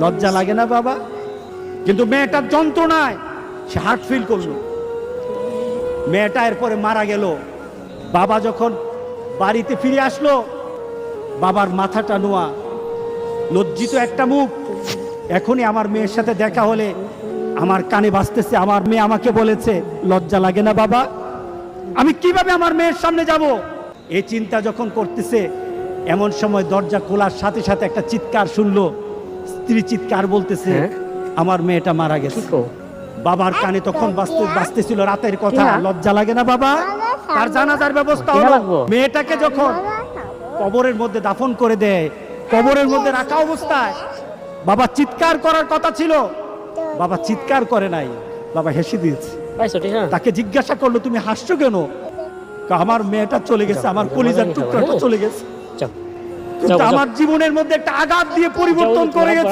লজ্জা লাগে না বাবা? কিন্তু মেয়েটার যন্ত্রণায় সে হার্ট ফিল করলো। মেয়েটা এরপরে মারা গেল। বাবা যখন বাড়িতে ফিরে আসলো, বাবার মাথাটা নোয়া, লজ্জিত একটা মুখ। এখনই আমার মেয়ের সাথে দেখা হলে আমার কানে বাজতেছে, আমার মেয়ে আমাকে বলেছে লজ্জা লাগে না বাবা? আমি কিভাবে আমার মেয়ের সামনে যাব? এই চিন্তা যখন করতেছে, এমন সময় দরজা খোলার সাথে সাথে একটা চিৎকার শুনলো। স্ত্রী চিৎকার বলতেছে, আমার মেয়েটা মারা গেছে। বাবার কানে তখন বাজতেছিল রাতের কথা, লজ্জা লাগে না বাবা? তার জানাজার ব্যবস্থা হলো। মেয়েটাকে যখন কবরের মধ্যে দাফন করে দেয়, কবরের মধ্যে রাখা অবস্থায় বাবা চিৎকার করার কথা ছিল, বাবা চিৎকার করে নাই, বাবা হেসে দিয়েছে। তাকে জিজ্ঞাসা করলো, তুমি হাসছো কেন? আমার মেয়েটা চলে গেছে, আমার কলিজার টুকরাটা চলে গেছে, কিন্তু আমার জীবনের মধ্যে একটা আঘাত দিয়ে পরিবর্তন করে গেছে।